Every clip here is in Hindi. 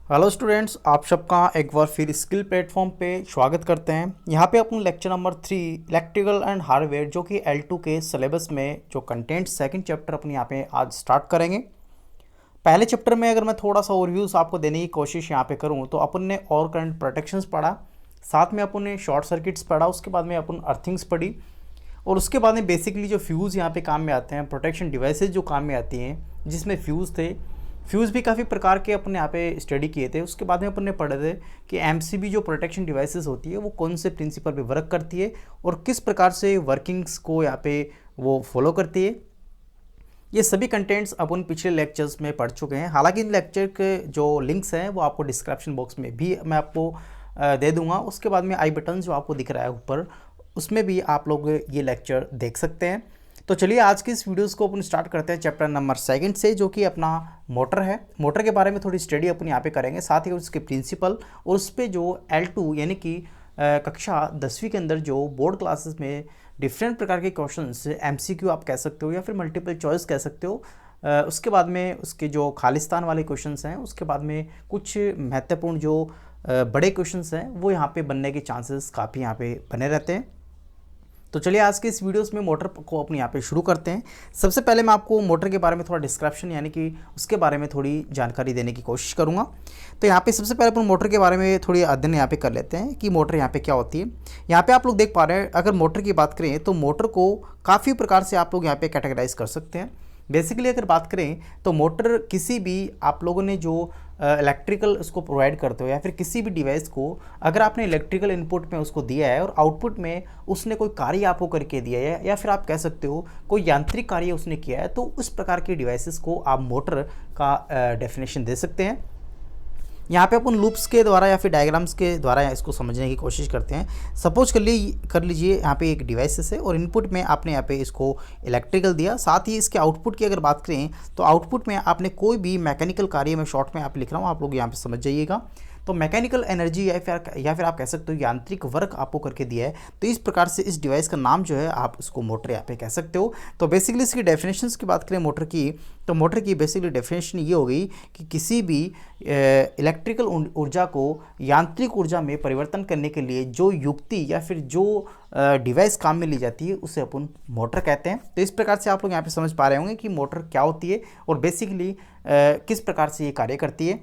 हेलो स्टूडेंट्स, आप सबका एक बार फिर स्किल प्लेटफॉर्म पे स्वागत करते हैं। यहाँ पे अपन lecture number 3 electrical and hardware जो कि L2 के सिलेबस में जो कंटेंट सेकंड चैप्टर अपन यहाँ पे आज स्टार्ट करेंगे। पहले चैप्टर में अगर मैं थोड़ा सा ओवरव्यूज आपको देने की कोशिश यहाँ पे करूँ तो अपन ने और करंट प्रोटेक्शंस पढ़ा, साथ में अपन ने शॉर्ट सर्किट्स पढ़ा, उसके बाद में अपन अर्थिंग्स पढ़ी और उसके बाद में बेसिकली जो फ्यूज़ यहाँ पे काम में आते हैं, प्रोटेक्शन डिवाइसेज जो काम में आती हैं, जिसमें फ्यूज़ थे। फ्यूज़ भी काफ़ी प्रकार के अपने यहाँ पे स्टडी किए थे। उसके बाद में अपन ने पढ़े थे कि एमसीबी जो प्रोटेक्शन डिवाइसेस होती है वो कौन से प्रिंसिपल पे वर्क करती है और किस प्रकार से वर्किंग्स को यहाँ पे वो फॉलो करती है। ये सभी कंटेंट्स अपन पिछले लेक्चर्स में पढ़ चुके हैं। हालांकि इन लेक्चर के जो लिंक्स हैं वो आपको डिस्क्रिप्शन बॉक्स में भी मैं आपको दे दूंगा। उसके बाद में आई बटन जो आपको दिख रहा है ऊपर, उसमें भी आप लोग ये लेक्चर देख सकते हैं। तो चलिए आज की इस वीडियोस को अपन स्टार्ट करते हैं चैप्टर नंबर 2 से, जो कि अपना मोटर है। मोटर के बारे में थोड़ी स्टडी अपन यहाँ पे करेंगे, साथ ही उसके प्रिंसिपल और उस पर जो L2 यानी कि कक्षा 10वीं के अंदर जो बोर्ड क्लासेस में डिफरेंट प्रकार के क्वेश्चंस MCQ आप कह सकते हो या फिर मल्टीपल चॉइस कह सकते हो। उसके बाद में उसके जो खालिस्तान वाले क्वेश्चंस हैं, उसके बाद में कुछ महत्वपूर्ण जो बड़े क्वेश्चंस हैं वो यहाँ पे बनने के चांसेस काफ़ी यहाँ पे बने रहते हैं। तो चलिए आज के इस वीडियोस में मोटर को अपने यहाँ पे शुरू करते हैं। सबसे पहले मैं आपको मोटर के बारे में थोड़ा डिस्क्रिप्शन यानी कि उसके बारे में थोड़ी जानकारी देने की कोशिश करूँगा। तो यहाँ पे सबसे पहले अपन मोटर के बारे में थोड़ी अध्ययन यहाँ पे कर लेते हैं कि मोटर यहाँ पे क्या होती है। यहाँ पे आप लोग देख पा रहे हैं, अगर मोटर की बात करें तो मोटर को काफ़ी प्रकार से आप लोग यहाँ पे कैटेगराइज कर सकते हैं। बेसिकली अगर बात करें तो मोटर किसी भी आप लोगों ने जो इलेक्ट्रिकल उसको प्रोवाइड करते हो या फिर किसी भी डिवाइस को अगर आपने इलेक्ट्रिकल इनपुट में उसको दिया है और आउटपुट में उसने कोई कार्य आपको करके दिया है या फिर आप कह सकते हो कोई यांत्रिक कार्य उसने किया है, तो उस प्रकार के डिवाइसेस को आप मोटर का डेफिनेशन दे सकते हैं। यहाँ पे अपन लूप्स के द्वारा या फिर डायग्राम्स के द्वारा इसको समझने की कोशिश करते हैं। सपोज कर लीजिए यहाँ पे एक डिवाइसेस है और इनपुट में आपने यहाँ पे इसको इलेक्ट्रिकल दिया, साथ ही इसके आउटपुट की अगर बात करें तो आउटपुट में आपने कोई भी मैकेनिकल कार्य में शॉर्ट में आप लिख रहा हूँ, आप लोग यहाँ पे समझ जाइएगा। तो मैकेनिकल एनर्जी या फिर आप कह सकते हो यांत्रिक वर्क आपको करके दिया है, तो इस प्रकार से इस डिवाइस का नाम जो है आप उसको मोटर यहाँ पे कह सकते हो। तो बेसिकली इसकी डेफिनेशंस की बात करें मोटर की, तो मोटर की बेसिकली डेफिनेशन ये हो गई कि किसी भी इलेक्ट्रिकल ऊर्जा को यांत्रिक ऊर्जा में परिवर्तन करने के लिए जो युक्ति या फिर जो डिवाइस काम में ली जाती है उसे अपन मोटर कहते हैं। तो इस प्रकार से आप लोग यहाँ पे समझ पा रहे होंगे कि मोटर क्या होती है और बेसिकली किस प्रकार से ये कार्य करती है।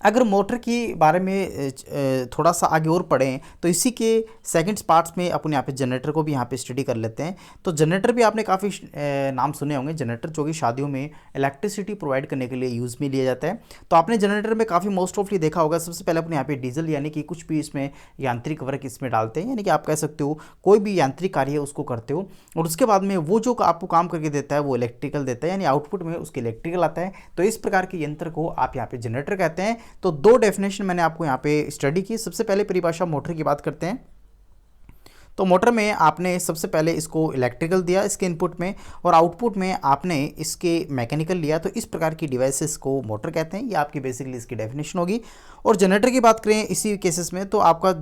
अगर मोटर के बारे में थोड़ा सा आगे और पढ़ें तो इसी के सेकंड पार्ट्स में अपन यहाँ पे जनरेटर को भी यहाँ पे स्टडी कर लेते हैं। तो जनरेटर भी आपने काफ़ी नाम सुने होंगे। जनरेटर जो कि शादियों में इलेक्ट्रिसिटी प्रोवाइड करने के लिए यूज़ में लिया जाता है। तो आपने जनरेटर में काफ़ी मोस्ट ऑफली देखा होगा, सबसे पहले अपने यहाँ पे डीजल यानी कि कुछ भी इसमें यांत्रिक वर्क इसमें डालते हैं, यानी कि आप कह सकते हो कोई भी यांत्रिक कार्य उसको करते हो और उसके बाद में वो जो आपको काम करके देता है वो इलेक्ट्रिकल देता है, यानी आउटपुट में उसके इलेक्ट्रिकल आता है। तो इस प्रकार के यंत्र को आप यहाँ पे जनरेटर कहते हैं। तो दो डेफिनेशन मैंने आपको यहाँ पे स्टडी की। सबसे पहले परिभाषा मोटर की बात करते हैं। तो मोटर में आपने सबसे पहले इसको इलेक्ट्रिकल दिया इसके इनपुट में और आउटपुट में आपने इसके मैकेनिकल लिया, तो इस प्रकार की डिवाइसेस को मोटर कहते हैं। ये आपकी बेसिकली इसकी डेफिनेशन होगी। और जनरेटर की बात करें इसी केसेस में, तो आपका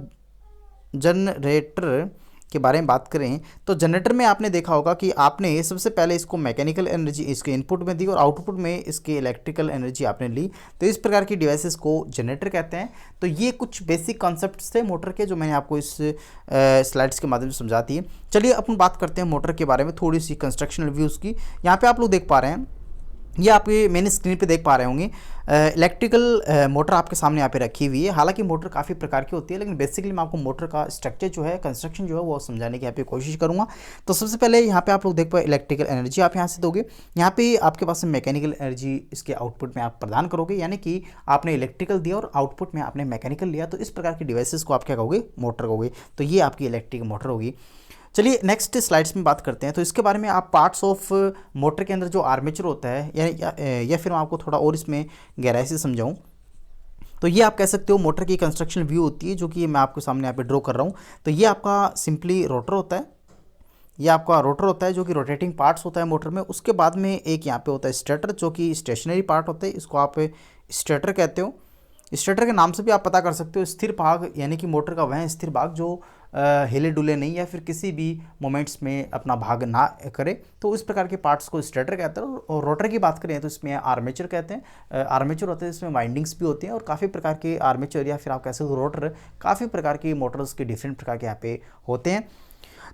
जनरेटर के बारे में बात करें तो जनरेटर में आपने देखा होगा कि आपने सबसे पहले इसको मैकेनिकल एनर्जी इसके इनपुट में दी और आउटपुट में इसके इलेक्ट्रिकल एनर्जी आपने ली, तो इस प्रकार की डिवाइसेस को जनरेटर कहते हैं। तो ये कुछ बेसिक कॉन्सेप्ट्स थे मोटर के जो मैंने आपको इस स्लाइड्स के माध्यम से समझा दी है। चलिए अपन बात करते हैं मोटर के बारे में थोड़ी सी कंस्ट्रक्शन रिव्यूज़ की। यहाँ पर आप लोग देख पा रहे हैं, ये आपके मेन स्क्रीन पे देख पा रहे होंगे इलेक्ट्रिकल मोटर आपके सामने यहाँ पे रखी हुई है। हालांकि मोटर काफ़ी प्रकार की होती है, लेकिन बेसिकली मैं आपको मोटर का स्ट्रक्चर जो है, कंस्ट्रक्शन जो है वो समझाने की यहाँ पे कोशिश करूँगा। तो सबसे पहले यहाँ पे आप लोग देख पाए इलेक्ट्रिकल एनर्जी आप यहाँ से दोगे, यहाँ पे आपके पास मैकेनिकल एनर्जी इसके आउटपुट में आप प्रदान करोगे, यानी कि आपने इलेक्ट्रिकल दिया और आउटपुट में आपने मैकेनिकल लिया, तो इस प्रकार की डिवाइसेस को आप क्या कहोगे, मोटर कहोगे। तो ये आपकी इलेक्ट्रिक मोटर होगी। चलिए नेक्स्ट स्लाइड्स में बात करते हैं। तो इसके बारे में आप पार्ट्स ऑफ मोटर के अंदर जो आर्मेचर होता है या फिर मैं आपको थोड़ा और इसमें गहराई से समझाऊं, तो ये आप कह सकते हो मोटर की कंस्ट्रक्शन व्यू होती है, जो कि मैं आपके सामने यहाँ पे ड्रॉ कर रहा हूँ। तो ये आपका सिंपली रोटर होता है, ये आपका रोटर होता है जो कि रोटेटिंग पार्ट्स होता है मोटर में। उसके बाद में एक यहाँ पे होता है स्टेटर जो कि स्टेशनरी पार्ट होता है, इसको आप स्टेटर कहते हो। स्टेटर के नाम से भी आप पता कर सकते हो स्थिर भाग, यानी कि मोटर का वह स्थिर भाग जो हिले डुले नहीं या फिर किसी भी मोमेंट्स में अपना भाग ना करे, तो इस प्रकार के पार्ट्स को स्टेटर कहते हैं। और रोटर की बात करें तो इसमें आर्मेचर कहते हैं, आर्मेचर होते हैं, इसमें वाइंडिंग्स भी होती हैं और काफ़ी प्रकार के आर्मेचर या फिर आप कह सकते हो रोटर, काफ़ी प्रकार की मोटर्स के डिफरेंट प्रकार के यहाँ पे होते हैं।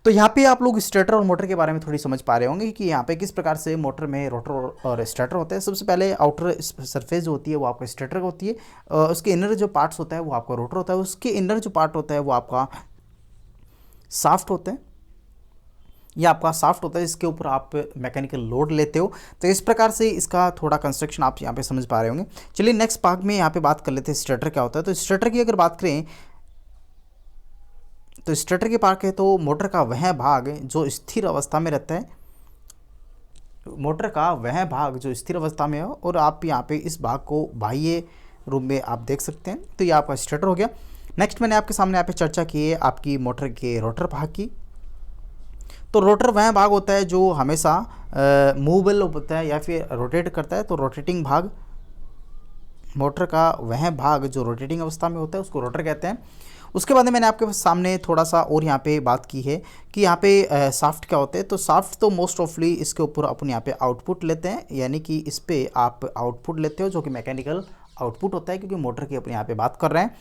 तो यहाँ पे आप लोग स्टेटर और मोटर के बारे में थोड़ी समझ पा रहे होंगे कि यहाँ पे किस प्रकार से मोटर में रोटर और स्टेटर होते हैं। सबसे पहले आउटर सरफेस जो होती है वो आपका स्टेटर होती है, उसके इनर जो पार्ट्स होता है वो आपका रोटर होता है, उसके इनर जो पार्ट होता है वो आपका साफ्ट होता है, ये आपका साफ्ट होता है, इसके ऊपर आप मैकेनिकल लोड लेते हो। तो इस प्रकार से इसका थोड़ा कंस्ट्रक्शन आप यहाँ पे समझ पा रहे होंगे। चलिए नेक्स्ट पार्ट में यहाँ पे बात कर लेते हैं स्टेटर क्या होता है। तो स्टेटर की अगर बात करें तो स्टेटर के पार्ट है तो मोटर का वह भाग जो स्थिर अवस्था में रहता है, मोटर का वह भाग जो स्थिर अवस्था में हो, और आप यहाँ पे इस भाग को बाह्य रूप में आप देख सकते हैं। तो ये आपका स्टेटर हो गया। नेक्स्ट मैंने आपके सामने यहाँ पे चर्चा की है आपकी मोटर के रोटर भाग की। तो रोटर वह भाग होता है जो हमेशा मूवेबल होता है या फिर रोटेट करता है, तो रोटेटिंग भाग, मोटर का वह भाग जो रोटेटिंग अवस्था में होता है उसको रोटर कहते हैं। उसके बाद में मैंने आपके सामने थोड़ा सा और यहाँ पे बात की है कि यहाँ पे साफ्ट क्या होते हैं। तो साफ्ट तो मोस्ट ऑफली इसके ऊपर अपन यहाँ पे आउटपुट लेते हैं, यानी कि इस पर आप आउटपुट लेते हो जो कि मैकेनिकल आउटपुट होता है, क्योंकि मोटर की अपन यहाँ पे बात कर रहे हैं।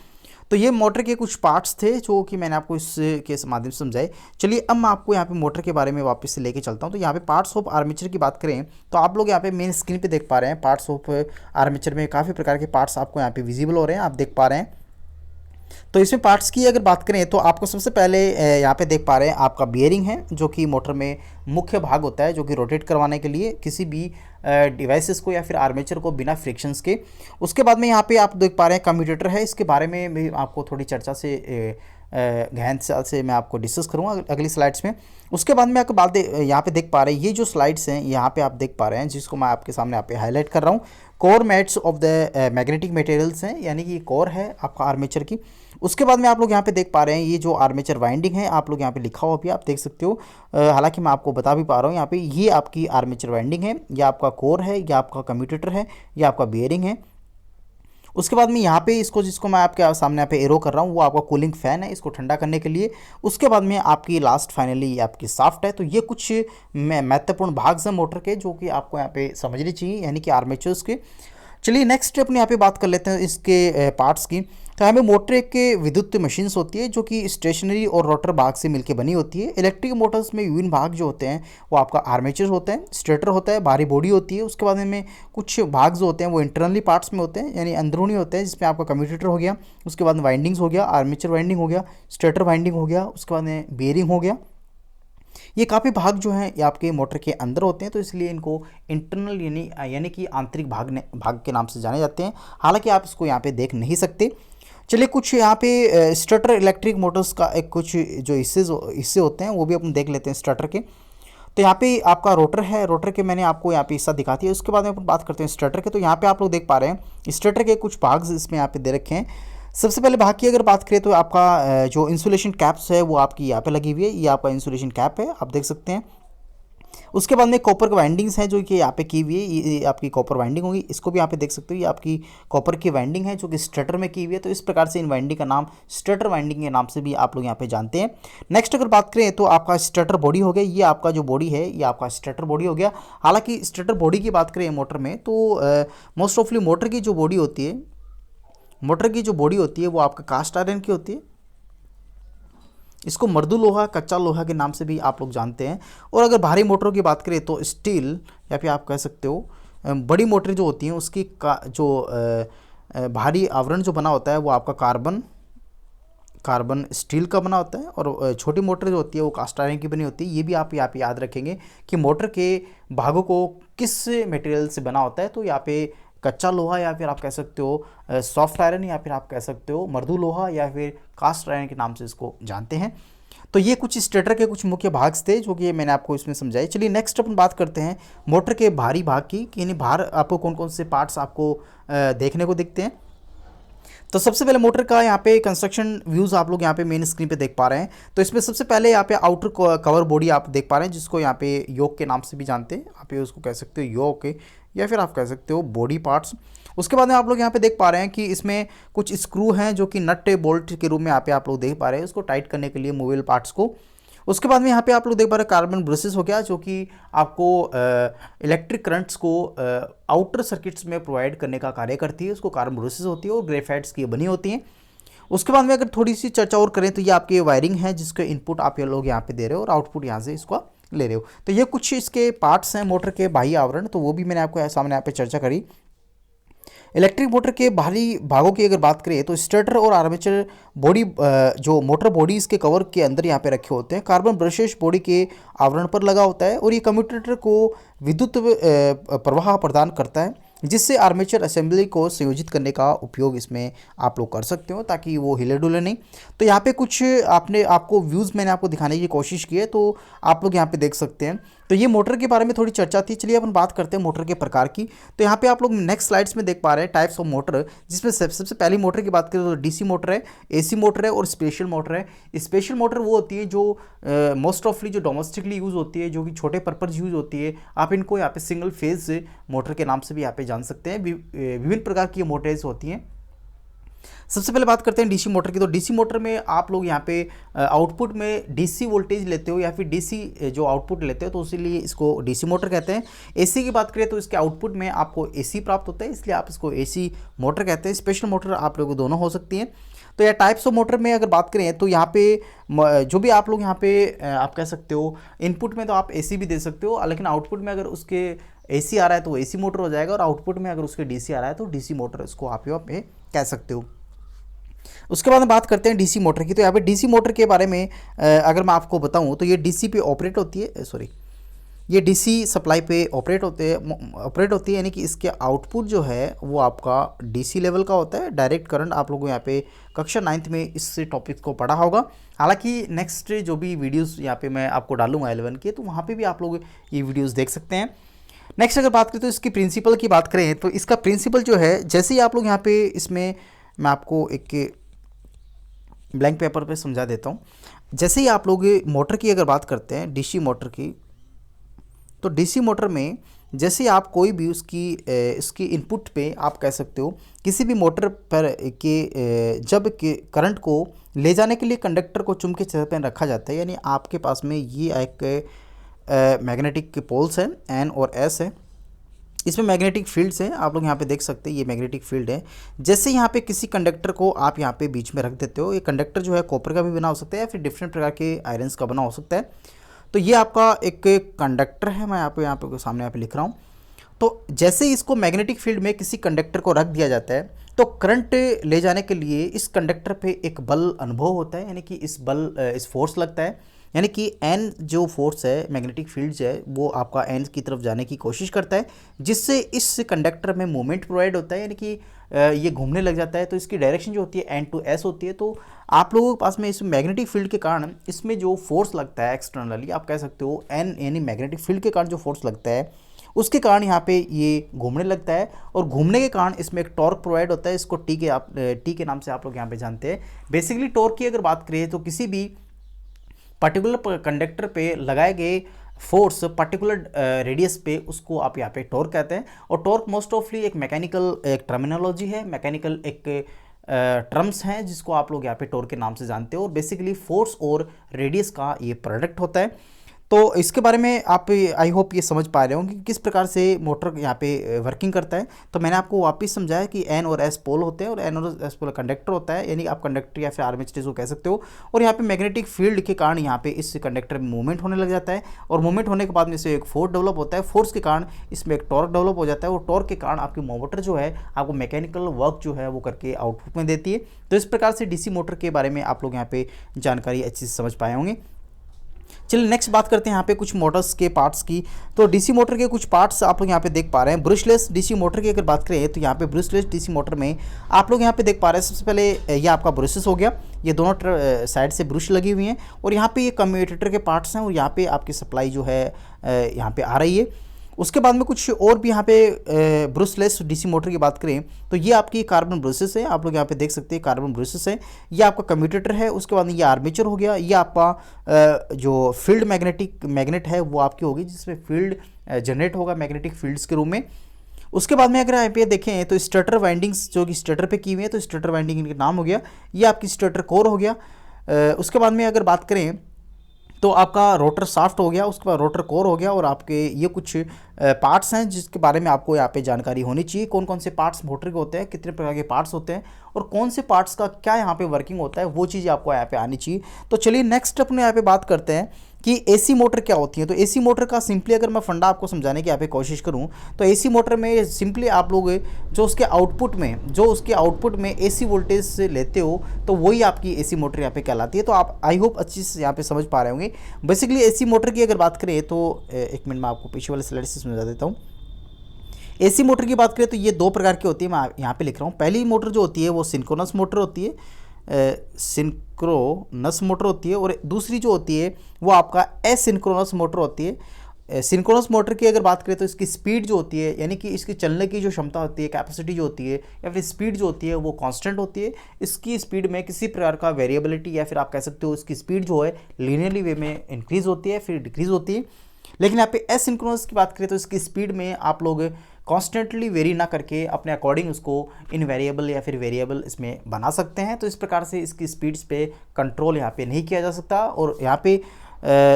तो ये मोटर के कुछ पार्ट्स थे जो कि मैंने आपको इसके माध्यम से समझाए। चलिए अब मैं आपको यहाँ पे मोटर के बारे में वापस से लेके चलता हूँ। तो यहाँ पे पार्ट्स ऑफ आर्मेचर की बात करें तो आप लोग यहाँ पे मेन स्क्रीन पे देख पा रहे हैं पार्ट्स ऑफ आर्मेचर में काफ़ी प्रकार के पार्ट्स आपको यहाँ पे विजिबल हो रहे हैं, आप देख पा रहे हैं। तो इसमें पार्ट्स की अगर बात करें तो आपको सबसे पहले यहाँ पे देख पा रहे हैं आपका बियरिंग है, जो कि मोटर में मुख्य भाग होता है, जो कि रोटेट करवाने के लिए किसी भी डिवाइसेस को या फिर आर्मेचर को बिना फ्रिक्शंस के। उसके बाद में यहाँ पे आप देख पा रहे हैं कम्यूटेटर है, इसके बारे में भी आपको थोड़ी चर्चा से गहन से मैं आपको डिस्कस करूँगा अगली स्लाइड्स में। उसके बाद में आपको यहाँ पे देख पा रहे हैं ये जो स्लाइड्स हैं यहाँ पे आप देख पा रहे हैं, जिसको मैं आपके सामने यहाँ पे हाईलाइट कर रहा हूँ, core mats of the magnetic materials हैं, यानी कि कोर है आपका आर्मेचर की। उसके बाद में आप लोग यहाँ पे देख पा रहे हैं ये जो आर्मेचर वाइंडिंग है, आप लोग यहाँ पे लिखा हुआ भी आप देख सकते हो, हालांकि मैं आपको बता भी पा रहा हूँ यहाँ पे ये आपकी आर्मेचर वाइंडिंग है, ये आपका कोर है, ये आपका कम्यूटेटर है, ये आपका बियरिंग है। उसके बाद में यहाँ पे इसको जिसको मैं आपके सामने यहाँ पे एरो कर रहा हूँ वो आपका कूलिंग फैन है, इसको ठंडा करने के लिए। उसके बाद में आपकी लास्ट फाइनली आपकी साफ्ट है। तो ये कुछ महत्वपूर्ण भाग हैं मोटर के जो कि आपको यहाँ पे समझनी चाहिए, यानी कि आर्मेचर्स के। चलिए नेक्स्ट अपने यहाँ पे बात कर लेते हैं इसके पार्ट्स की। तो हमें मोटर एक विद्युत मशीन्स होती है जो कि स्टेशनरी और रोटर भाग से मिलकर बनी होती है। इलेक्ट्रिक मोटर्स में विभिन्न भाग जो होते हैं वो आपका आर्मेचर होता है, स्टेटर होता है, भारी बॉडी होती है। उसके बाद में कुछ भाग जो होते हैं वो इंटरनली पार्ट्स में होते हैं, यानी अंदरूनी होते हैं, जिसमें आपका कम्यूटेटर हो गया, उसके बाद वाइंडिंग्स हो गया, आर्मेचर वाइंडिंग हो गया, स्टेटर वाइंडिंग हो गया, उसके बाद में बेयरिंग हो गया। ये काफ़ी भाग जो हैं ये आपके मोटर के अंदर होते हैं, तो इसलिए इनको इंटरनल यानी कि आंतरिक भाग के नाम से जाने जाते हैं। हालांकि आप इसको यहाँ पे देख नहीं सकते। चलिए कुछ यहाँ पे स्टार्टर इलेक्ट्रिक मोटर्स का एक कुछ जो हिस्से होते हैं वो भी अपन देख लेते हैं स्टार्टर के। तो यहाँ पे आपका रोटर है, रोटर के मैंने आपको यहाँ पे हिस्सा दिखा दिया। उसके बाद में अपन बात करते हैं स्टार्टर के। तो यहाँ पे आप लोग देख पा रहे हैं स्टार्टर के कुछ भाग इसमें यहाँ पे दे रखे हैं। सबसे पहले भाग की अगर बात करें तो आपका जो इंसुलेशन कैप्स है वो आपकी यहाँ पे लगी हुई है, ये आपका इंसुलेशन कैप है, आप देख सकते हैं। उसके बाद में कॉपर वाइंडिंग्स हैं जो कि यहाँ पे की हुई है, ये आपकी कॉपर वाइंडिंग होगी, इसको भी यहाँ पे देख सकते हो, ये आपकी कॉपर की वाइंडिंग है जो कि स्टेटर में की हुई है। तो इस प्रकार से इन वाइंडिंग का नाम स्टेटर वाइंडिंग के नाम से भी आप लोग यहाँ पे जानते हैं। नेक्स्ट अगर बात करें तो आपका स्टेटर बॉडी हो गया, ये आपका जो बॉडी है ये आपका स्टेटर बॉडी हो गया। हालांकि स्टेटर बॉडी की बात करें मोटर में तो मोस्ट ऑफली मोटर की जो बॉडी होती है, मोटर की जो बॉडी होती है वो आपका कास्ट आयरन की होती है। इसको मर्दू लोहा, कच्चा लोहा के नाम से भी आप लोग जानते हैं। और अगर भारी मोटरों की बात करें तो स्टील या फिर आप कह सकते हो बड़ी मोटर जो होती हैं उसकी जो भारी आवरण जो बना होता है वो आपका कार्बन स्टील का बना होता है। और छोटी मोटर जो होती है वो कास्ट आयरन की बनी होती है। ये भी आप यहाँ पे याद रखेंगे कि मोटर के भागों को किस मटेरियल से बना होता है। तो यहाँ पे कच्चा लोहा या फिर आप कह सकते हो सॉफ्ट आयरन या फिर आप कह सकते हो मर्दू लोहा या फिर कास्ट आयरन के नाम से इसको जानते हैं। तो ये कुछ स्टेटर के कुछ मुख्य भाग थे जो कि मैंने आपको इसमें समझाए। चलिए नेक्स्ट अपन बात करते हैं मोटर के भारी भाग की, कि यानी बाहर आपको कौन कौन से पार्ट्स आपको देखने को दिखते हैं। तो सबसे पहले मोटर का यहाँ पे कंस्ट्रक्शन व्यूज़ आप लोग यहाँ पे मेन स्क्रीन पे देख पा रहे हैं। तो इसमें सबसे पहले यहाँ पे आउटर कवर बॉडी आप देख पा रहे हैं, जिसको यहाँ पे योक के नाम से भी जानते हैं, आप ये उसको कह सकते हो योक या फिर आप कह सकते हो बॉडी पार्ट्स। उसके बाद में आप लोग यहाँ पे देख पा रहे हैं कि इसमें कुछ स्क्रू हैं जो कि नट बोल्ट के रूप में यहाँ पे आप लोग देख पा रहे हैं उसको टाइट करने के लिए मूवेबल पार्ट्स को। उसके बाद में यहाँ पे आप लोग देख पा रहे हैं कार्बन ब्रशेस हो गया जो कि आपको इलेक्ट्रिक करंट्स को आउटर सर्किट्स में प्रोवाइड करने का कार्य करती है, उसको कार्बन ब्रशेस होती है और ग्रेफाइट्स की बनी होती हैं। उसके बाद में अगर थोड़ी सी चर्चा और करें तो ये आपकी वायरिंग है जिसके इनपुट आप ये लोग यहाँ पे दे रहे हो और आउटपुट यहाँ से इसको ले रहे हो। तो ये कुछ इसके पार्ट्स हैं मोटर के बाह्य आवरण, तो वो भी मैंने आपको सामने यहाँ पे चर्चा करी। इलेक्ट्रिक मोटर के बाहरी भागों की अगर बात करें तो स्टेटर और आर्मेचर बॉडी जो मोटर बॉडी इसके कवर के अंदर यहाँ पे रखे होते हैं, कार्बन ब्रशेस बॉडी के आवरण पर लगा होता है और ये कम्यूटेटर को विद्युत प्रवाह प्रदान करता है जिससे आर्मेचर असेंबली को संयोजित करने का उपयोग इसमें आप लोग कर सकते हो ताकि वो हिले डुले नहीं। तो यहाँ पे कुछ आपको व्यूज़ मैंने आपको दिखाने की कोशिश की है, तो आप लोग यहाँ पे देख सकते हैं। तो ये मोटर के बारे में थोड़ी चर्चा थी। चलिए अपन बात करते हैं मोटर के प्रकार की। तो यहाँ पे आप लोग नेक्स्ट स्लाइड्स में देख पा रहे हैं टाइप्स ऑफ मोटर, जिसमें सबसे पहली मोटर की बात करें तो डीसी मोटर है, एसी मोटर है और स्पेशल मोटर है। स्पेशल मोटर वो होती है जो मोस्ट ऑफली जो डोमेस्टिकली यूज़ होती है, जो कि छोटे पर्पज़ यूज़ होती है। आप इनको यहाँ पे सिंगल फेज मोटर के नाम से भी यहाँ पे जान सकते हैं। विभिन्न प्रकार की मोटर्स होती हैं। सबसे पहले बात करते हैं डीसी मोटर की। तो डीसी मोटर में आप लोग यहाँ पे आउटपुट में डीसी वोल्टेज लेते हो या फिर डीसी जो आउटपुट लेते हो, तो इसीलिए इसको डीसी मोटर कहते हैं। एसी की बात करें तो इसके आउटपुट में आपको एसी प्राप्त होता है, इसलिए आप इसको एसी मोटर कहते हैं। स्पेशल मोटर आप लोगों को दोनों हो सकती हैं। तो यह टाइप्स ऑफ मोटर में अगर बात करें तो यहाँ पे जो भी आप लोग यहाँ पे आप कह सकते हो इनपुट में तो आप एसी भी दे सकते हो, लेकिन आउटपुट में अगर उसके एसी आ रहा है तो वो एसी मोटर हो जाएगा और आउटपुट में अगर उसके डीसी आ रहा है तो डीसी मोटर इसको आप यहाँ पे कह सकते हो। उसके बाद में बात करते हैं डीसी मोटर की। तो यहाँ पे डीसी मोटर के बारे में अगर मैं आपको बताऊँ तो ये डीसी पे ऑपरेट होती है, ये डीसी सप्लाई पे ऑपरेट होती है, यानी कि इसके आउटपुट जो है वो आपका डीसी लेवल का होता है। डायरेक्ट करंट आप लोगों यहाँ पे कक्षा 9th में इस टॉपिक को पढ़ा होगा। हालांकि नेक्स्ट जो भी वीडियोस यहाँ पे मैं आपको डालूंगा 11 के, तो वहाँ पे भी आप लोग ये वीडियोस देख सकते हैं। नेक्स्ट अगर बात करें तो इसकी प्रिंसिपल की बात करें तो इसका प्रिंसिपल जो है, जैसे ही आप लोग यहाँ पे इसमें मैं आपको एक ब्लैंक पेपर पे समझा देता हूँ। जैसे ही आप लोग मोटर की अगर बात करते हैं डीसी मोटर की, तो डीसी मोटर में जैसे आप कोई भी इसकी इनपुट पे आप कह सकते हो किसी भी मोटर पर जब करंट को ले जाने के लिए कंडक्टर को चुंबकीय सतह पर रखा जाता है, यानी आपके पास में ये एक मैग्नेटिक पोल्स हैं एन और एस है, इसमें मैग्नेटिक फील्ड्स हैं। आप लोग यहाँ पे देख सकते हैं ये मैग्नेटिक फील्ड है। जैसे यहाँ पे किसी कंडक्टर को आप यहाँ पे बीच में रख देते हो, ये कंडक्टर जो है कॉपर का भी बना हो सकता है या फिर डिफरेंट प्रकार के आयरन्स का बना हो सकता है। तो ये आपका एक कंडक्टर है, मैं यहाँ पे सामने यहाँ पे लिख रहा हूँ। तो जैसे ही इसको मैग्नेटिक फील्ड में किसी कंडक्टर को रख दिया जाता है तो करंट ले जाने के लिए इस कंडक्टर पे एक बल अनुभव होता है, यानी कि इस फोर्स लगता है, यानी कि एन जो फोर्स है मैग्नेटिक फील्ड जो है वो आपका एन की तरफ जाने की कोशिश करता है, जिससे इस कंडक्टर में मोमेंट प्रोवाइड होता है, यानी कि ये घूमने लग जाता है। तो इसकी डायरेक्शन जो होती है एन टू एस होती है। तो आप लोगों के पास में इस मैग्नेटिक फील्ड के कारण इसमें जो फोर्स लगता है एक्सटर्नली आप कह सकते हो एन, यानी मैग्नेटिक फील्ड के कारण जो फोर्स लगता है उसके कारण यहाँ पे ये घूमने लगता है और घूमने के कारण इसमें एक टॉर्क प्रोवाइड होता है। इसको टी के नाम से आप लोग यहाँ पे जानते हैं। बेसिकली टॉर्क की अगर बात करें तो किसी भी पर्टिकुलर कंडक्टर पे लगाए गए फोर्स पर्टिकुलर रेडियस पे उसको आप यहाँ पे टॉर्क कहते हैं। और टॉर्क मोस्ट ऑफली एक मैकेनिकल एक टर्मिनोलॉजी है, मैकेनिकल एक टर्म्स हैं जिसको आप लोग यहाँ पे टॉर्क के नाम से जानते हो और बेसिकली फोर्स और रेडियस का ये प्रोडक्ट होता है। तो इसके बारे में आप आई होप ये समझ पा रहे होंगे कि किस प्रकार से मोटर यहाँ पे वर्किंग करता है। तो मैंने आपको वापस समझाया कि एन और एस पोल होते हैं और एन और एस पोल कंडक्टर होता है, यानी आप कंडक्टर या फिर आर्मेचर को कह सकते हो। और यहाँ पे मैग्नेटिक फील्ड के कारण यहाँ पे इस कंडक्टर में मूवमेंट होने लग जाता है और मूवमेंट होने के बाद में से एक फोर्स डेवलप होता है। फोर्स के कारण इसमें एक टॉर्क डेवलप हो जाता है और टॉर्क के कारण आपकी मोटर जो है आपको मैकेनिकल वर्क जो है वो करके आउटपुट में देती है। तो इस प्रकार से डीसी मोटर के बारे में आप लोग यहाँ पे जानकारी अच्छी से समझ पाए होंगे। चलिए नेक्स्ट बात करते हैं यहाँ पे कुछ मोटर्स के पार्ट्स की। तो डीसी मोटर के कुछ पार्ट्स आप लोग यहाँ पे देख पा रहे हैं। ब्रशलेस डीसी मोटर की अगर बात करें तो यहाँ पे ब्रशलेस डीसी मोटर में आप लोग यहाँ पे देख पा रहे हैं, सबसे पहले ये आपका ब्रशेस हो गया, ये दोनों साइड से ब्रश लगी हुई हैं और यहाँ पे ये कम्यूटेटर के पार्ट्स हैं और यहाँ पे आपकी सप्लाई जो है यहाँ पे आ रही है। उसके बाद में कुछ और भी यहाँ पे ब्रशलेस डीसी मोटर की बात करें तो ये आपकी कार्बन ब्रशेस है, आप लोग यहाँ पे देख सकते हैं कार्बन ब्रशेस है। ये आपका कम्यूटेटर है। उसके बाद में ये आर्मेचर हो गया, ये आपका जो फील्ड मैग्नेट है वो आपकी होगी जिसमें फील्ड जनरेट होगा मैग्नेटिक फील्ड्स के रूप में। उसके बाद में अगर यहाँ पे देखें तो स्टेटर वाइंडिंग्स जो कि स्टेटर पे की हुई है, तो स्टेटर वाइंडिंग इनका नाम हो गया, ये आपकी स्टेटर कोर हो गया। उसके बाद में अगर बात करें तो आपका रोटर शाफ्ट हो गया, उसके बाद रोटर कोर हो गया, और आपके ये कुछ पार्ट्स हैं जिसके बारे में आपको यहाँ पे जानकारी होनी चाहिए। कौन कौन से पार्ट्स मोटर के होते हैं, कितने प्रकार के पार्ट्स होते हैं, और कौन से पार्ट्स का क्या यहाँ पे वर्किंग होता है, वो चीज़ आपको यहाँ पे आनी चाहिए। तो चलिए नेक्स्ट अपने यहाँ पे बात करते हैं कि एसी मोटर क्या होती है। तो एसी मोटर का सिंपली अगर मैं फंडा आपको समझाने की यहाँ पे कोशिश करूँ तो एसी मोटर में सिंपली आप लोग जो उसके आउटपुट में एसी वोल्टेज से लेते हो, तो वही आपकी एसी मोटर यहाँ पे कहलाती है। तो आप आई होप अच्छी से यहाँ पे समझ पा रहे होंगे। बेसिकली एसी मोटर की अगर बात करें तो एक मिनट में आपको पीछे वाले स्लाइड से समझा देता हूँ। एसी मोटर की बात करें तो ये दो प्रकार की होती है, मैं यहाँ पे लिख रहा हूँ। पहली मोटर जो होती है वो सिंक्रोनस मोटर होती है, सिंक्रोनस मोटर होती है, और दूसरी जो होती है वो आपका एसिंक्रोनस मोटर होती है। सिंक्रोनस मोटर की अगर बात करें तो इसकी स्पीड जो होती है, यानी कि इसकी चलने की जो क्षमता होती है, कैपेसिटी जो होती है या फिर स्पीड जो होती है वो कांस्टेंट होती है। इसकी स्पीड में किसी प्रकार का वेरिएबिलिटी, या फिर आप कह सकते हो इसकी स्पीड जो है लीनियरली वे में इंक्रीज होती है फिर डिक्रीज होती है। लेकिन यहाँ पे एसिंक्रोनस की बात करें तो इसकी स्पीड में आप लोग कॉन्स्टेंटली वेरी ना करके अपने अकॉर्डिंग उसको इनवेरिएबल या फिर वेरिएबल इसमें बना सकते हैं। तो इस प्रकार से इसकी स्पीड्स पे कंट्रोल यहाँ पे नहीं किया जा सकता, और यहाँ पे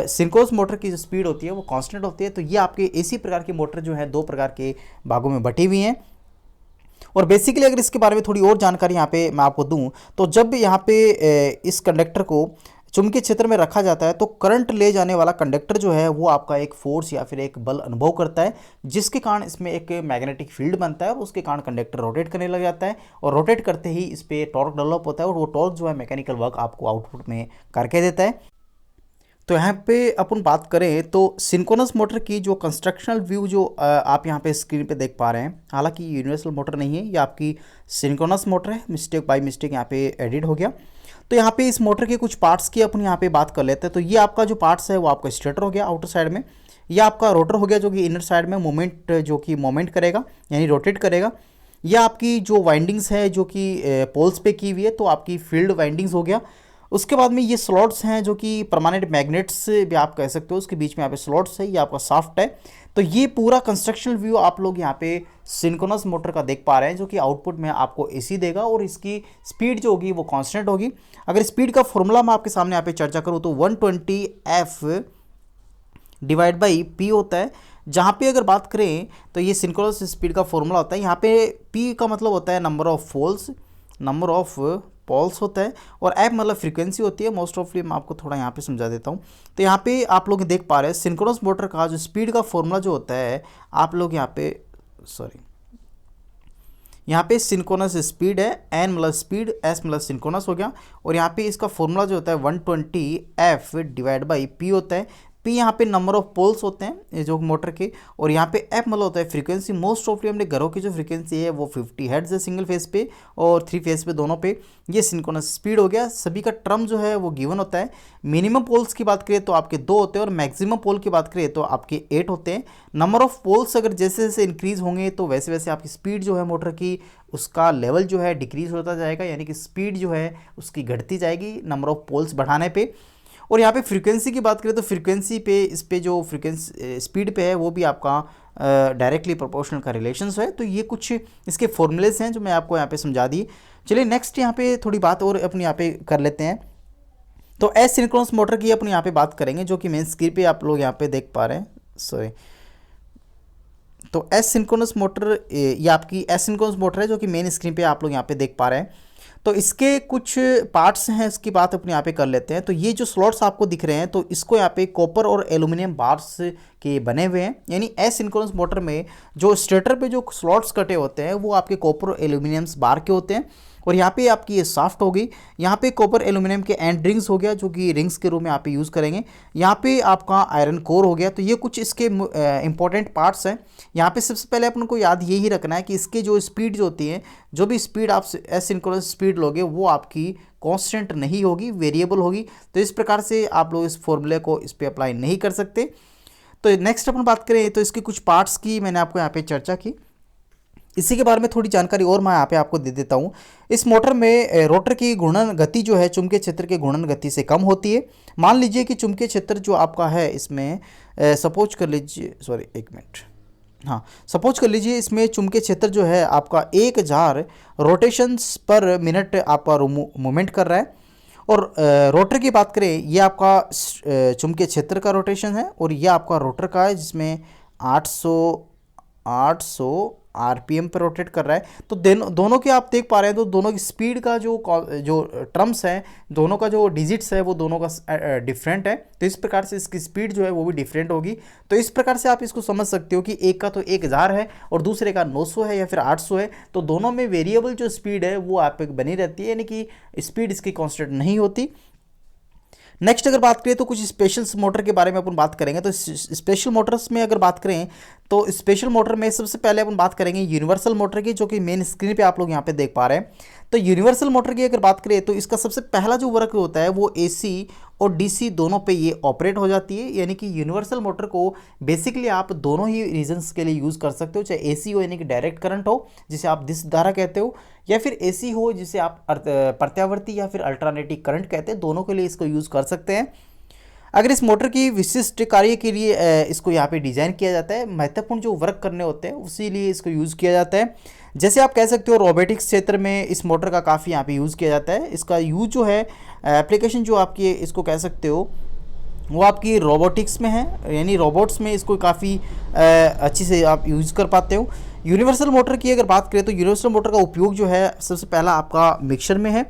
सिंक्रोनस मोटर की जो स्पीड होती है वो कांस्टेंट होती है। तो ये आपके इसी प्रकार की मोटर जो है दो प्रकार के भागों में बटी हुई हैं। और बेसिकली अगर इसके बारे में थोड़ी और जानकारी यहाँ पे मैं आपको दूं, तो जब यहाँ पे इस कंडक्टर को चुंबकीय क्षेत्र में रखा जाता है तो करंट ले जाने वाला कंडक्टर जो है वो आपका एक फोर्स या फिर एक बल अनुभव करता है, जिसके कारण इसमें एक मैग्नेटिक फील्ड बनता है, और उसके कारण कंडक्टर रोटेट करने लग जाता है, और रोटेट करते ही इस पर टॉर्क डेवलप होता है, और वो टॉर्क जो है मैकेनिकल वर्क आपको आउटपुट में करके देता है। तो यहाँ पे अपन बात करें तो सिंक्रोनस मोटर की जो कंस्ट्रक्शनल व्यू जो आप यहाँ पे स्क्रीन पे देख पा रहे हैं, हालांकि ये यूनिवर्सल मोटर नहीं है, ये आपकी सिंक्रोनस मोटर है। मिस्टेक बाय मिस्टेक यहाँ पे एडिट हो गया। तो यहाँ पे इस मोटर के कुछ पार्ट्स की अपन यहाँ पे बात कर लेते हैं। तो ये आपका जो पार्ट्स है वो आपका स्टेटर हो गया आउटर साइड में, ये आपका रोटर हो गया जो कि इनर साइड में मोमेंट करेगा यानी रोटेट करेगा। ये आपकी जो वाइंडिंग्स है जो कि पोल्स पे की हुई है, तो आपकी फील्ड वाइंडिंग्स हो गया। उसके बाद में ये स्लॉट्स हैं जो कि परमानेंट मैग्नेट्स भी आप कह सकते हो, उसके बीच में यहाँ पे स्लॉट्स है, ये आपका शाफ्ट है। तो ये पूरा कंस्ट्रक्शनल व्यू आप लोग यहाँ पे सिंक्रोनस मोटर का देख पा रहे हैं, जो कि आउटपुट में आपको एसी देगा, और इसकी स्पीड जो होगी वो कांस्टेंट होगी। अगर स्पीड का फॉर्मूला मैं आपके सामने यहाँ पे चर्चा करूँ तो 120F डिवाइड बाई P होता है। जहाँ पे अगर बात करें तो ये सिंक्रोनस स्पीड का फॉर्मूला होता है। यहाँ पे P का मतलब होता है नंबर ऑफ पोल्स होता है, और एफ मतलब फ्रीक्वेंसी होती है। मोस्ट ऑफली मैं आपको थोड़ा यहाँ पे समझा देता हूँ। तो यहाँ पे आप लोग देख पा रहे हैं सिंक्रोनस मोटर का जो स्पीड का फॉर्मूला जो होता है, आप लोग यहाँ पे सिंक्रोनस स्पीड है, एन मतलब स्पीड, एस मतलब सिंक्रोनस हो गया, और यहाँ पे इसका फॉर्मूला जो होता है 120F डिवाइड बाई P होता है। P यहाँ पे नंबर ऑफ पोल्स होते हैं जो मोटर के, और यहाँ पे F मतलब होता है फ्रीक्वेंसी। मोस्ट ऑफली हमने घरों की जो फ्रीक्वेंसी है वो 50 हर्ट्ज है सिंगल फेज पे, और 3 फेज पे दोनों पे। ये सिंक्रोनस स्पीड हो गया। सभी का टर्म जो है वो गिवन होता है। मिनिमम पोल्स की बात करें तो आपके 2 होते हैं, और मैक्सिमम पोल की बात करें तो आपके 8 होते हैं। नंबर ऑफ पोल्स अगर जैसे जैसे इंक्रीज होंगे तो वैसे वैसे आपकी स्पीड जो है मोटर की, उसका लेवल जो है डिक्रीज होता जाएगा, यानी कि स्पीड जो है उसकी घटती जाएगी नंबर ऑफ पोल्स बढ़ाने पे। और यहाँ पे फ्रीक्वेंसी की बात करें तो फ्रीक्वेंसी पे इस पे जो फ्रीक्वेंसी स्पीड पे है वो भी आपका डायरेक्टली प्रोपोर्शनल का रिलेशंस है। तो ये कुछ इसके फॉर्मूलेस हैं जो मैं आपको यहाँ पे समझा दी। चलिए नेक्स्ट यहाँ पे थोड़ी बात और अपनी यहाँ पे कर लेते हैं। तो एस सिंक्रोनस मोटर की अपनी यहाँ पे बात करेंगे, जो कि मेन स्क्रीन पे आप लोग यहाँ पे देख पा रहे हैं। तो एस सिंक्रोनस मोटर, ये आपकी एस सिंक्रोनस मोटर है जो कि मेन स्क्रीन पे आप लोग यहाँ पे देख पा रहे हैं। तो इसके कुछ पार्ट्स हैं, इसकी बात अपने यहाँ पे कर लेते हैं। तो ये जो स्लॉट्स आपको दिख रहे हैं, तो इसको यहाँ पे कॉपर और एल्यूमिनियम बार्स के बने हुए हैं। यानी एसिंक्रोनस मोटर में जो स्टेटर पे जो स्लॉट्स कटे होते हैं वो आपके कॉपर और एल्यूमिनियम बार के होते हैं। और यहाँ पे आपकी ये शाफ्ट होगी, यहाँ पे कॉपर एल्यूमिनियम के एंड रिंग्स हो गया जो कि रिंग्स के रूप में आप यूज़ करेंगे। यहाँ पे आपका आयरन कोर हो गया। तो ये कुछ इसके इंपॉर्टेंट पार्ट्स हैं। यहाँ पे सबसे पहले अपन को याद यही रखना है कि इसके जो स्पीड जो होती है, जो भी स्पीड आप एसिंक्रोनस स्पीड लोगे वो आपकी कांस्टेंट नहीं होगी, वेरिएबल होगी। तो इस प्रकार से आप लोग इस फॉर्मूले को इस पर अप्लाई नहीं कर सकते। तो नेक्स्ट अपन बात करें तो इसके कुछ पार्ट्स की मैंने आपको यहाँ पे चर्चा की। इसी के बारे में थोड़ी जानकारी और मैं यहाँ पे आपको दे देता हूँ। इस मोटर में रोटर की घूर्णन गति जो है चुंबकीय क्षेत्र के घूर्णन गति से कम होती है। मान लीजिए कि चुंबकीय क्षेत्र जो आपका है इसमें सपोज कर लीजिए, एक मिनट, हाँ, सपोज कर लीजिए इसमें चुंबकीय क्षेत्र जो है आपका 1000 रोटेशंस पर मिनट आपका मूवमेंट कर रहा है। और रोटर की बात करें, ये आपका चुंबकीय क्षेत्र का रोटेशन है और ये आपका रोटर का है जिसमें 800 800 आरपीएम पर रोटेट कर रहा है। तो दोनों के आप देख पा रहे हैं, तो दोनों की स्पीड का जो टर्म्स है, दोनों का जो डिजिट्स है वो दोनों का डिफरेंट है। तो इस प्रकार से इसकी स्पीड जो है वो भी डिफरेंट होगी। तो इस प्रकार से आप इसको समझ सकते हो कि एक का तो 1000 है और दूसरे का 900 है या फिर 800 है। तो दोनों में वेरिएबल जो स्पीड है वो आप बनी रहती है, यानी कि स्पीड इसकी कॉन्स्टेंट नहीं होती। नेक्स्ट अगर बात करें तो कुछ स्पेशल मोटर के बारे में अपन बात करेंगे। तो स्पेशल मोटर्स में अगर बात करें तो स्पेशल मोटर में सबसे पहले अपन बात करेंगे यूनिवर्सल मोटर की, जो कि मेन स्क्रीन पे आप लोग यहाँ पे देख पा रहे हैं। तो यूनिवर्सल मोटर की अगर बात करें तो इसका सबसे पहला जो वर्क होता है वो एसी और डीसी दोनों पे ये ऑपरेट हो जाती है। यानी कि यूनिवर्सल मोटर को बेसिकली आप दोनों ही रीजंस के लिए यूज़ कर सकते हो, चाहे एसी हो यानी कि डायरेक्ट करंट हो जिसे आप दिस धारा कहते हो, या फिर एसी हो जिसे आप प्रत्यावर्ती या फिर अल्टरनेटिव करंट कहते हैं। दोनों के लिए इसको यूज़ कर सकते हैं। अगर इस मोटर की विशिष्ट कार्य के लिए इसको यहाँ पे डिज़ाइन किया जाता है, महत्वपूर्ण जो वर्क करने होते हैं उसी लिए इसको यूज़ किया जाता है। जैसे आप कह सकते हो रोबोटिक्स क्षेत्र में इस मोटर का काफ़ी यहाँ पे यूज़ किया जाता है। इसका यूज जो है एप्लीकेशन जो आपकी इसको कह सकते हो वो आपकी रोबोटिक्स में है, यानी रोबोट्स में इसको काफ़ी अच्छी से आप यूज़ कर पाते हो। यूनिवर्सल मोटर की अगर बात करें तो यूनिवर्सल मोटर का उपयोग जो है सबसे पहला आपका मिक्सर में है,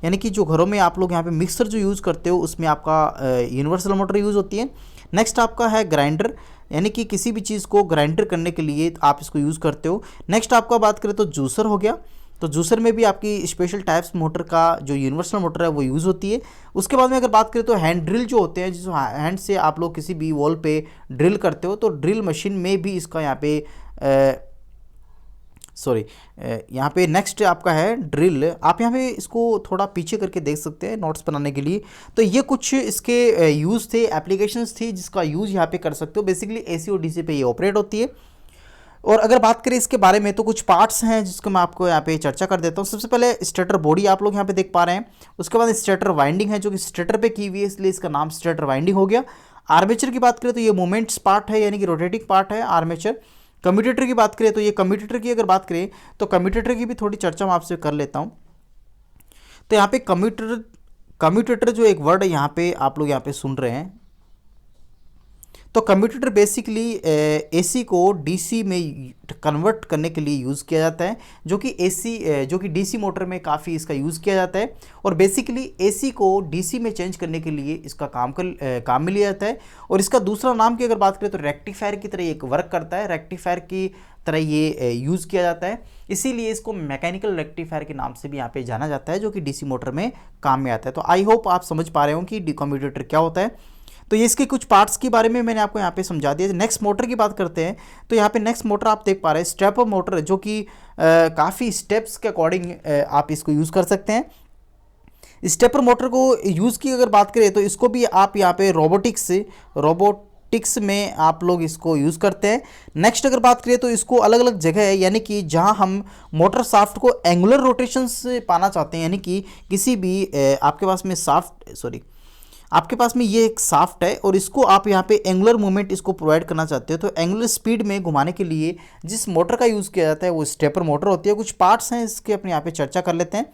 यानी कि जो घरों में आप लोग यहाँ पे मिक्सर जो यूज़ करते हो उसमें आपका यूनिवर्सल मोटर यूज़ होती है। नेक्स्ट आपका है ग्राइंडर, यानी कि किसी भी चीज़ को ग्राइंडर करने के लिए आप इसको यूज़ करते हो। नेक्स्ट आपका बात करें तो जूसर हो गया। तो जूसर में भी आपकी स्पेशल टाइप्स मोटर का जो यूनिवर्सल मोटर है वो यूज़ होती है। उसके बाद में अगर बात करें तो हैंड ड्रिल जो होते हैं, जिस हैंड से आप लोग किसी भी वॉल पे ड्रिल करते हो, तो ड्रिल मशीन में भी इसका यहाँ पे यहाँ पे नेक्स्ट आपका है ड्रिल। आप यहाँ पे इसको थोड़ा पीछे करके देख सकते हैं नोट्स बनाने के लिए। तो ये कुछ इसके यूज़ थे, एप्लीकेशंस थी जिसका यूज़ यहाँ पे कर सकते हो। बेसिकली एसी और डीसी पे ये ऑपरेट होती है। और अगर बात करें इसके बारे में तो कुछ पार्ट्स हैं जिसको मैं आपको यहाँ पे चर्चा कर देता हूँ। सबसे पहले स्टेटर बॉडी आप लोग यहाँ पे देख पा रहे हैं। उसके बाद स्टेटर वाइंडिंग है जो कि स्टेटर पे की हुई है, इसलिए इसका नाम स्टेटर वाइंडिंग हो गया। आर्मेचर की बात करें तो ये मोमेंट्स पार्ट है, यानी कि रोटेटिंग पार्ट है आर्मेचर। कम्यूटेटर की बात करें तो ये कम्यूटेटर की अगर बात करें तो कम्यूटेटर की भी थोड़ी चर्चा मैं आपसे कर लेता हूँ। तो यहाँ पे कम्यूटेटर जो एक वर्ड है यहाँ पे आप लोग यहाँ पे सुन रहे हैं। तो कम्यूटेटर बेसिकली एसी को डीसी में कन्वर्ट करने के लिए यूज़ किया जाता है, जो कि डीसी मोटर में काफ़ी इसका यूज़ किया जाता है। और बेसिकली एसी को डीसी में चेंज करने के लिए इसका काम में लिया जाता है। और इसका दूसरा नाम की अगर बात करें तो रेक्टिफायर की तरह एक वर्क करता है, रेक्टिफायर की तरह ये यूज़ किया जाता है। इसीलिए इसको मैकेनिकल रेक्टिफायर के नाम से भी यहाँ पे जाना जाता है, जो कि डीसी मोटर में काम में आता है। तो आई होप आप समझ पा रहे हो कि कम्यूटेटर क्या होता है। तो ये इसके कुछ पार्ट्स के बारे में मैंने आपको यहाँ पे समझा दिया। नेक्स्ट मोटर की बात करते हैं। तो यहाँ पे नेक्स्ट मोटर आप देख पा रहे हैं स्टेपर मोटर, जो कि काफ़ी स्टेप्स के अकॉर्डिंग आप इसको यूज़ कर सकते हैं। स्टेपर मोटर को यूज़ की अगर बात करें तो इसको भी आप यहाँ पे रोबोटिक्स में आप लोग इसको यूज़ करते हैं। नेक्स्ट अगर बात करें तो इसको अलग अलग जगह है, यानी कि जहाँ हम मोटर शाफ्ट को एंगुलर रोटेशन से पाना चाहते हैं, यानी कि किसी भी आपके पास में ये एक शाफ्ट है और इसको आप यहाँ पे एंगुलर मूवमेंट इसको प्रोवाइड करना चाहते हो। तो एंगुलर स्पीड में घुमाने के लिए जिस मोटर का यूज़ किया जाता है वो स्टेपर मोटर होती है। कुछ पार्ट्स हैं इसके अपने यहाँ पे चर्चा कर लेते हैं।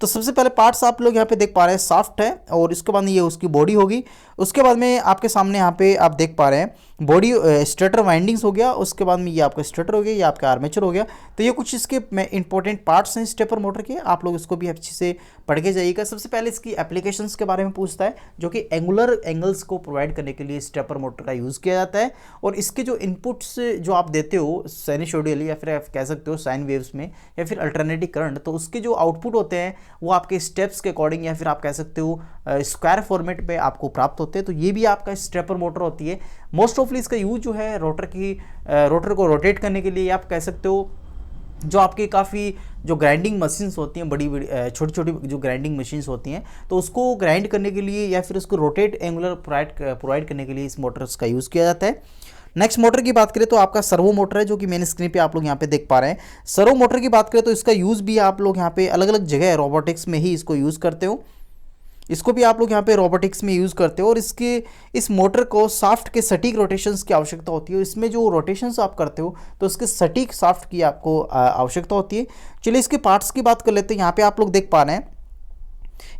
तो सबसे पहले पार्ट्स आप लोग यहाँ पे देख पा रहे हैं, शाफ्ट है और इसके बाद में ये उसकी बॉडी होगी। उसके बाद में आपके सामने यहाँ पे आप देख पा रहे हैं बॉडी स्टेटर वाइंडिंग्स हो गया। उसके बाद में ये आपका स्टेटर हो गया, ये आपका आर्मेचर हो गया। तो ये कुछ इसके इंपॉर्टेंट पार्ट्स हैं स्टेपर मोटर के, आप लोग इसको भी अच्छे से पढ़ के जाइएगा। सबसे पहले इसकी एप्लीकेशंस के बारे में पूछता है, जो कि एंगुलर एंगल्स को प्रोवाइड करने के लिए स्टेपर मोटर का यूज़ किया जाता है। और इसके जो इनपुट्स जो आप देते हो साइनसॉइडली या फिर आप कह सकते हो साइन वेव्स में या फिर अल्टरनेटिव करंट, तो उसके जो आउटपुट होते हैं वो आपके स्टेप्स के अकॉर्डिंग या फिर आप कह सकते हो स्क्वायर फॉर्मेट पे आपको प्राप्त होते हैं। तो ये भी आपका स्टेपर मोटर होती है। मोस्ट ऑफली इसका यूज जो है रोटर को रोटेट करने के लिए, आप कह सकते हो जो आपके काफ़ी जो ग्राइंडिंग मशीन्स होती हैं, बड़ी बड़ी छोटी छोटी जो ग्राइंडिंग मशीन्स होती हैं, तो उसको ग्राइंड करने के लिए या फिर उसको रोटेट एंगुलर प्रोवाइड करने के लिए इस मोटर्स का यूज़ किया जाता है। नेक्स्ट मोटर की बात करें तो आपका सर्वो मोटर है, जो कि मेन स्क्रीन पे आप लोग यहाँ पे देख पा रहे हैं। सर्वो मोटर की बात करें तो इसका यूज़ भी आप लोग यहाँ पे अलग अलग जगह रोबोटिक्स में ही इसको यूज़ करते हो। इसको भी आप लोग यहाँ पे रोबोटिक्स में यूज़ करते हो। और इस मोटर को शाफ्ट के सटीक रोटेशंस की आवश्यकता होती है। इसमें जो रोटेशंस आप करते हो तो उसके सटीक शाफ्ट की आपको आवश्यकता होती है। चलिए इसके पार्ट्स की बात कर लेते हैं। यहाँ पे आप लोग देख पा रहे हैं,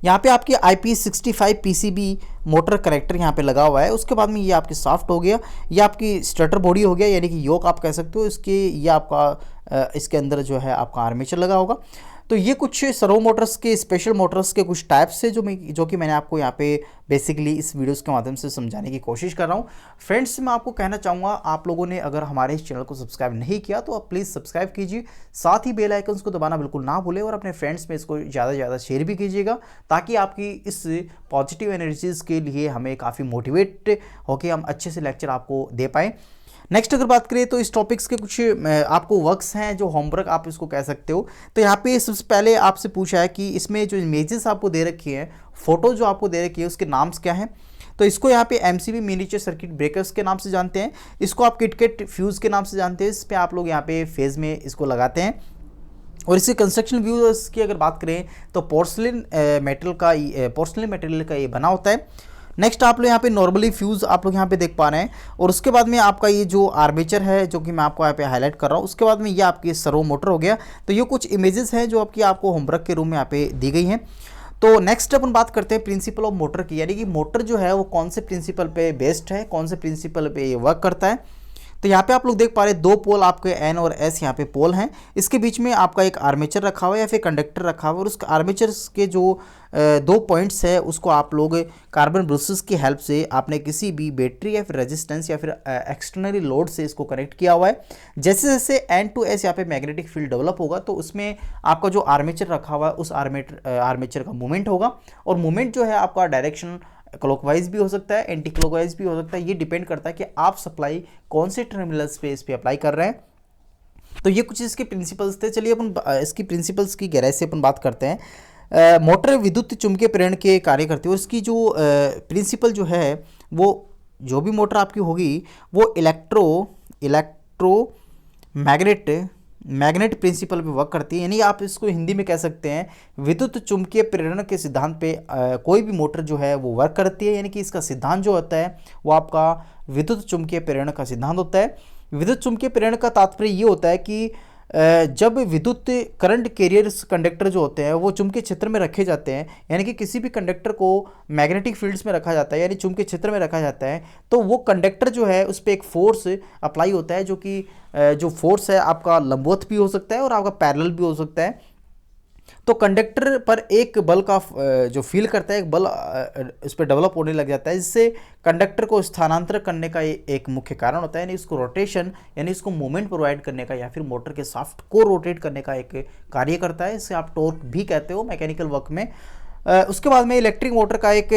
यहाँ पे आपकी IP65 PCB मोटर कनेक्टर यहाँ पे लगा हुआ है। उसके बाद में ये आपकी शाफ्ट हो गया, ये आपकी स्टार्टर बॉडी हो गया, यानी कि योक आप कह सकते हो। ये आपका इसके अंदर जो है आपका आर्मेचर लगा होगा। तो ये कुछ सर्वो मोटर्स के, स्पेशल मोटर्स के कुछ टाइप्स है जो कि मैंने आपको यहाँ पे बेसिकली इस वीडियोस के माध्यम से समझाने की कोशिश कर रहा हूँ। फ्रेंड्स, मैं आपको कहना चाहूँगा, आप लोगों ने अगर हमारे इस चैनल को सब्सक्राइब नहीं किया तो आप प्लीज़ सब्सक्राइब कीजिए, साथ ही बेल आइकन्स को दबाना बिल्कुल ना भूलें और अपने फ्रेंड्स में इसको ज़्यादा से ज़्यादा शेयर भी कीजिएगा, ताकि आपकी इस पॉजिटिव एनर्जीज़ के लिए हमें काफ़ी मोटिवेट होकर हम अच्छे से लेक्चर आपको दे पाएँ। नेक्स्ट अगर बात करें तो इस टॉपिक्स के कुछ आपको वर्क्स हैं, जो होमवर्क आप इसको कह सकते हो। तो यहाँ पे सबसे पहले आपसे पूछा है कि इसमें जो इमेजेस आपको दे रखी है, फोटो जो आपको दे रखी है, उसके नाम्स क्या हैं। तो इसको यहाँ पे MCB मिनीचर सर्किट ब्रेकर्स के नाम से जानते हैं, इसको आप किटकेट फ्यूज़ के नाम से जानते हैं। इस पर आप लोग यहाँ पे फेज़ में इसको लगाते हैं। और इसके कंस्ट्रक्शन व्यूज़ की अगर बात करें तो पोर्सलिन मटेरियल का ये बना होता है। नेक्स्ट आप लोग यहाँ पे नॉर्मली फ्यूज़ आप लोग यहाँ पे देख पा रहे हैं। और उसके बाद में आपका ये जो आर्मेचर है, जो कि मैं आपको यहाँ पे हाईलाइट कर रहा हूँ, उसके बाद में ये आपकी सर्वो मोटर हो गया। तो ये कुछ इमेजेस हैं जो आपको होमवर्क के रूम में यहाँ पे दी गई हैं। तो नेक्स्ट अपन बात करते हैं प्रिंसिपल ऑफ मोटर की, यानी कि मोटर जो है वो कौन से प्रिंसिपल पे बेस्ड है, कौन से प्रिंसिपल पे ये वर्क करता है। तो यहाँ पे आप लोग देख पा रहे हैं, 2 पोल आपके N और S यहाँ पे पोल हैं। इसके बीच में आपका एक आर्मेचर रखा हुआ है या फिर कंडक्टर रखा हुआ है। और उस आर्मेचर के जो 2 पॉइंट्स है, उसको आप लोग कार्बन ब्रशेस की हेल्प से आपने किसी भी बैटरी या फिर रेजिस्टेंस या फिर एक्सटर्नली लोड से इसको कनेक्ट किया हुआ है। जैसे जैसे N to S यहाँ पे मैग्नेटिक फील्ड डेवलप होगा, तो उसमें आपका जो आर्मेचर रखा हुआ है उस आर्मेचर का मूवमेंट होगा। और मूवमेंट जो है आपका डायरेक्शन क्लॉकवाइज भी हो सकता है, एंटी क्लॉकवाइज भी हो सकता है। ये डिपेंड करता है कि आप सप्लाई कौन से टर्मिनल्स पे इस पे अप्लाई कर रहे हैं। तो ये कुछ इसके प्रिंसिपल्स थे। चलिए अपन इसकी प्रिंसिपल्स की गहराई से अपन बात करते हैं। मोटर विद्युत चुंबकीय प्रेरण के कार्य करती है। और इसकी जो प्रिंसिपल जो है, वो जो भी मोटर आपकी होगी वो मैग्नेट प्रिंसिपल पे वर्क करती है। यानी आप इसको हिंदी में कह सकते हैं, विद्युत चुंबकीय प्रेरण के सिद्धांत पे कोई भी मोटर जो है वो वर्क करती है। यानी कि इसका सिद्धांत जो होता है वो आपका विद्युत चुंबकीय प्रेरण का सिद्धांत होता है। विद्युत चुंबकीय प्रेरण का तात्पर्य ये होता है कि जब विद्युत करंट कैरियर्स कंडक्टर जो होते हैं वो चुंबकीय क्षेत्र में रखे जाते हैं, यानी कि किसी भी कंडक्टर को मैग्नेटिक फील्ड्स में रखा जाता है, यानी चुंबकीय क्षेत्र में रखा जाता है, तो वो कंडक्टर जो है उस पर एक फोर्स अप्लाई होता है, जो कि जो फोर्स है आपका लंबवत भी हो सकता है और आपका पैरेलल भी हो सकता है। तो कंडक्टर पर एक बल का जो फील करता है, एक बल इस पर डेवलप होने लग जाता है, जिससे कंडक्टर को स्थानांतरण करने का एक मुख्य कारण होता है। यानी इसको रोटेशन, यानी इसको मूवमेंट प्रोवाइड करने का, या फिर मोटर के शाफ्ट को रोटेट करने का एक कार्य करता है। इसे आप टॉर्क भी कहते हो मैकेनिकल वर्क में। उसके बाद में इलेक्ट्रिक मोटर का एक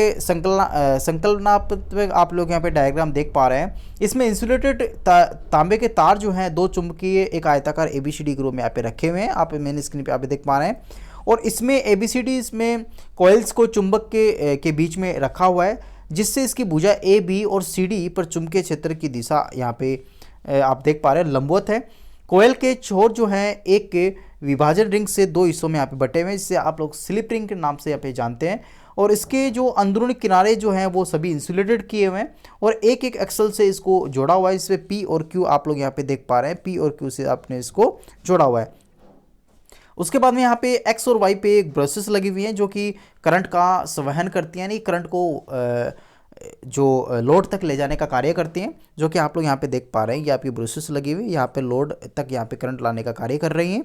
संकलनात्मक आप लोग यहाँ पे डायग्राम देख पा रहे हैं। इसमें इंसुलेटेड तांबे के तार जो हैं 2 चुंबकीय एक आयताकार ABCD ग्रुप में यहाँ पे रखे हुए हैं, आप मैंने स्क्रीन पे आप देख पा रहे हैं। और इसमें ABCD इसमें कॉइल्स को चुंबक के बीच में रखा हुआ है, जिससे इसकी भुजा A, B और CD पर चुंबकीय क्षेत्र की दिशा यहाँ पे आप देख पा रहे हैं लंबवत है। कोयल के छोर जो हैं एक विभाजन रिंग से 2 हिस्सों में यहाँ पे बटे हुए हैं, जिसे आप लोग स्लिप रिंग के नाम से यहाँ पे जानते हैं। और इसके जो अंदरूनी किनारे जो हैं वो सभी इंसुलेटेड किए हुए हैं और एक एक एक्सल से इसको जोड़ा हुआ है। इसमें P और Q आप लोग यहाँ पे देख पा रहे हैं, P और Q से आपने इसको जोड़ा हुआ है। उसके बाद में यहाँ पे X और Y पे एक ब्रशेस लगी हुई हैं, जो कि करंट का संवहन करती हैं, यानी करंट को जो लोड तक ले जाने का कार्य करती हैं, जो कि आप लोग यहाँ पे देख पा रहे हैं। ये आपकी ब्रशेस लगी हुई यहाँ पे लोड तक यहाँ पे करंट लाने का कार्य कर रही हैं।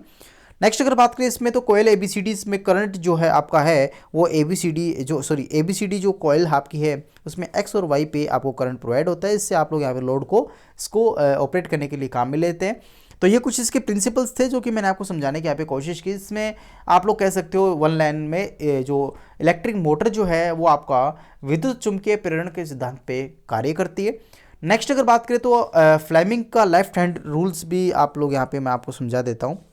नेक्स्ट अगर बात करें इसमें, तो कोयल ABCD में करंट जो है आपका है वो ABCD जो कोयल आपकी है उसमें X और Y पे आपको करंट प्रोवाइड होता है। इससे आप लोग यहाँ पे लोड को इसको ऑपरेट करने के लिए काम में लेते हैं। तो ये कुछ इसके प्रिंसिपल्स थे जो कि मैंने आपको समझाने की यहाँ पे कोशिश की। इसमें आप लोग कह सकते हो वन लाइन में जो इलेक्ट्रिक मोटर जो है वो आपका विद्युत चुंबकीय प्रेरण के सिद्धांत पे कार्य करती है। नेक्स्ट अगर बात करें तो फ्लेमिंग का लेफ्ट हैंड रूल्स भी आप लोग यहाँ पे मैं आपको समझा देता हूँ।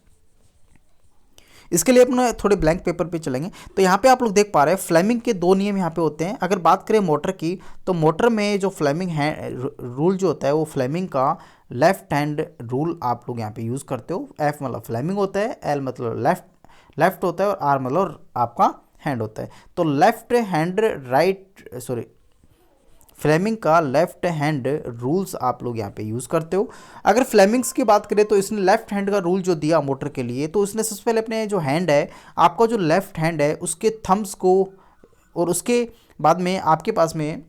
इसके लिए अपने थोड़े ब्लैंक पेपर पे चलेंगे। तो यहाँ पे आप लोग देख पा रहे हैं फ्लेमिंग के 2 नियम यहाँ पे होते हैं। अगर बात करें मोटर की, तो मोटर में जो फ्लेमिंग है रूल जो होता है वो फ्लेमिंग का लेफ्ट हैंड रूल आप लोग यहाँ पे यूज़ करते हो। F मतलब फ्लेमिंग होता है, L मतलब लेफ्ट होता है और R मतलब आपका हैंड होता है। तो लेफ्ट हैंड फ्लेमिंग का लेफ्ट हैंड रूल्स आप लोग यहाँ पे यूज़ करते हो। अगर फ्लेमिंग्स की बात करें तो इसने लेफ्ट हैंड का रूल जो दिया मोटर के लिए, तो उसने सबसे पहले अपने जो हैंड है, आपका जो लेफ्ट हैंड है उसके थम्स को, और उसके बाद में आपके पास में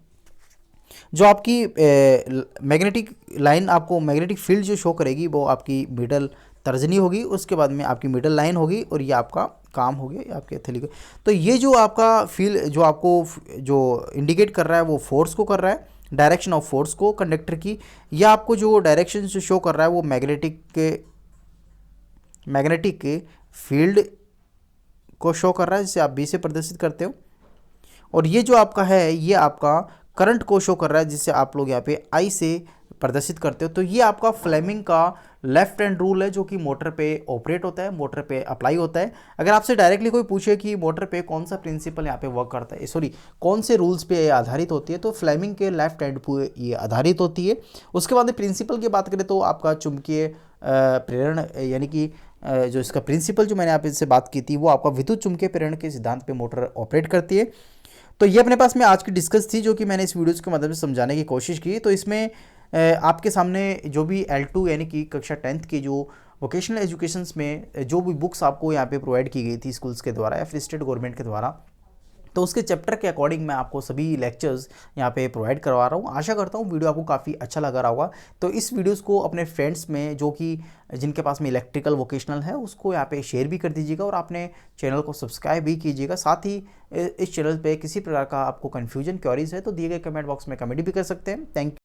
जो आपकी मैग्नेटिक लाइन, आपको मैग्नेटिक फील्ड जो शो करेगी वो आपकी मिडल तर्जनी होगी, उसके बाद में आपकी मिडल लाइन होगी, और ये आपका काम हो गया आपके थैली का। तो ये जो आपका फील जो आपको जो इंडिकेट कर रहा है वो फोर्स को कर रहा है, डायरेक्शन ऑफ फोर्स को कंडक्टर की, या आपको जो डायरेक्शन जो शो कर रहा है वो मैग्नेटिक के फील्ड को शो कर रहा है, जिसे आप बी से प्रदर्शित करते हो। और ये जो आपका है ये आपका करंट को शो कर रहा है, जिससे आप लोग यहाँ पे आई से प्रदर्शित करते हो। तो ये आपका फ्लेमिंग का लेफ्ट हैंड रूल है जो कि मोटर पे ऑपरेट होता है, मोटर पे अप्लाई होता है। अगर आपसे डायरेक्टली कोई पूछे कि मोटर पे कौन सा प्रिंसिपल यहाँ पे वर्क करता है, सॉरी कौन से रूल्स पे आधारित होती है, तो फ्लेमिंग के लेफ्ट हैंड पे ये आधारित होती है। उसके बाद प्रिंसिपल की बात करें तो आपका चुंबकीय प्रेरण, यानी कि जो इसका प्रिंसिपल जो मैंने आप इससे बात की थी, वो आपका विद्युत चुंबकीय प्रेरण के सिद्धांत पे मोटर ऑपरेट करती है। तो ये अपने पास में आज की डिस्कस थी, जो कि मैंने इस वीडियोज़ के मदद से समझाने की कोशिश की। तो इसमें आपके सामने जो भी L2 यानी कि कक्षा 10th की जो वोकेशनल एजुकेशंस में जो भी बुक्स आपको यहाँ पे प्रोवाइड की गई थी स्कूल्स के द्वारा या फिर स्टेट गवर्नमेंट के द्वारा, तो उसके चैप्टर के अकॉर्डिंग मैं आपको सभी लेक्चर्स यहाँ पे प्रोवाइड करवा रहा हूँ। आशा करता हूँ वीडियो आपको काफ़ी अच्छा लगा रहा होगा। तो इस वीडियोस को अपने फ्रेंड्स में जो कि जिनके पास में इलेक्ट्रिकल वोकेशनल है उसको यहाँ पे शेयर भी कर दीजिएगा, और आपने चैनल को सब्सक्राइब भी कीजिएगा। साथ ही इस चैनल पे किसी प्रकार का आपको कन्फ्यूजन क्वेरीज है तो दिए गए कमेंट बॉक्स में कमेंट भी कर सकते हैं। Thank you.